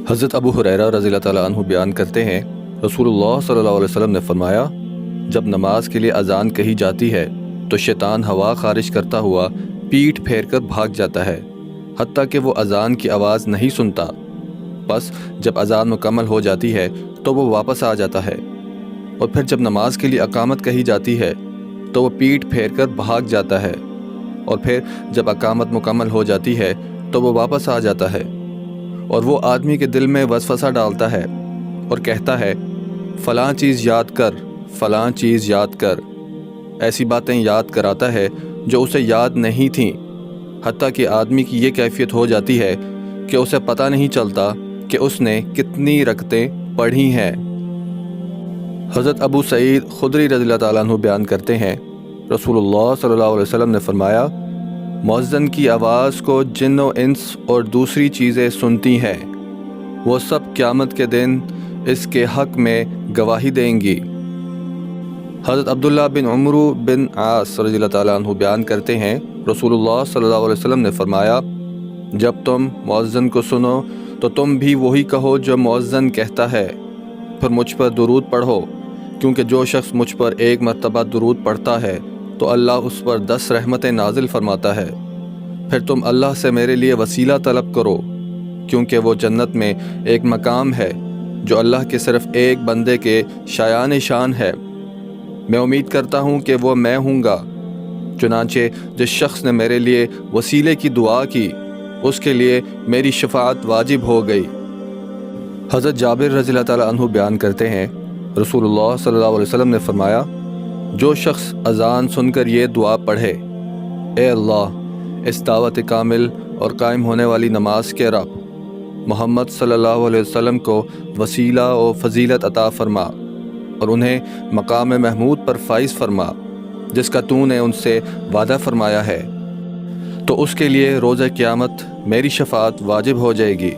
حضرت ابو ہریرہ رضی اللہ تعالیٰ عنہ بیان کرتے ہیں، رسول اللہ صلی اللہ علیہ وسلم نے فرمایا، جب نماز کے لیے اذان کہی جاتی ہے تو شیطان ہوا خارج کرتا ہوا پیٹھ پھیر کر بھاگ جاتا ہے، حتیٰ کہ وہ اذان کی آواز نہیں سنتا۔ بس جب اذان مکمل ہو جاتی ہے تو وہ واپس آ جاتا ہے، اور پھر جب نماز کے لیے اقامت کہی جاتی ہے تو وہ پیٹھ پھیر کر بھاگ جاتا ہے، اور پھر جب اقامت مکمل ہو جاتی ہے تو وہ واپس آ جاتا ہے، اور وہ آدمی کے دل میں وسوسہ ڈالتا ہے اور کہتا ہے، فلاں چیز یاد کر، فلاں چیز یاد کر، ایسی باتیں یاد کراتا ہے جو اسے یاد نہیں تھیں، حتیٰ کہ آدمی کی یہ کیفیت ہو جاتی ہے کہ اسے پتہ نہیں چلتا کہ اس نے کتنی رکعتیں پڑھی ہیں۔ حضرت ابو سعید خدری رضی اللہ تعالیٰ عنہ بیان کرتے ہیں، رسول اللہ صلی اللہ علیہ وسلم نے فرمایا، مؤذن کی آواز کو جن و انس اور دوسری چیزیں سنتی ہیں، وہ سب قیامت کے دن اس کے حق میں گواہی دیں گی۔ حضرت عبداللہ بن عمرو بن عاص رضی اللہ تعالیٰ عنہ بیان کرتے ہیں، رسول اللہ صلی اللہ علیہ وسلم نے فرمایا، جب تم مؤذن کو سنو تو تم بھی وہی کہو جو مؤذن کہتا ہے، پھر مجھ پر درود پڑھو، کیونکہ جو شخص مجھ پر ایک مرتبہ درود پڑھتا ہے تو اللہ اس پر 10 رحمتیں نازل فرماتا ہے۔ پھر تم اللہ سے میرے لیے وسیلہ طلب کرو، کیونکہ وہ جنت میں ایک مقام ہے جو اللہ کے صرف ایک بندے کے شایان شان ہے، میں امید کرتا ہوں کہ وہ میں ہوں گا۔ چنانچہ جس شخص نے میرے لیے وسیلے کی دعا کی اس کے لیے میری شفاعت واجب ہو گئی۔ حضرت جابر رضی اللہ تعالیٰ عنہ بیان کرتے ہیں، رسول اللہ صلی اللہ علیہ وسلم نے فرمایا، جو شخص اذان سن کر یہ دعا پڑھے، اے اللہ، اس دعوت کامل اور قائم ہونے والی نماز کے رب، محمد صلی اللہ علیہ وسلم کو وسیلہ و فضیلت عطا فرما، اور انہیں مقام محمود پر فائز فرما جس کا تو نے ان سے وعدہ فرمایا ہے، تو اس کے لیے روز قیامت میری شفاعت واجب ہو جائے گی۔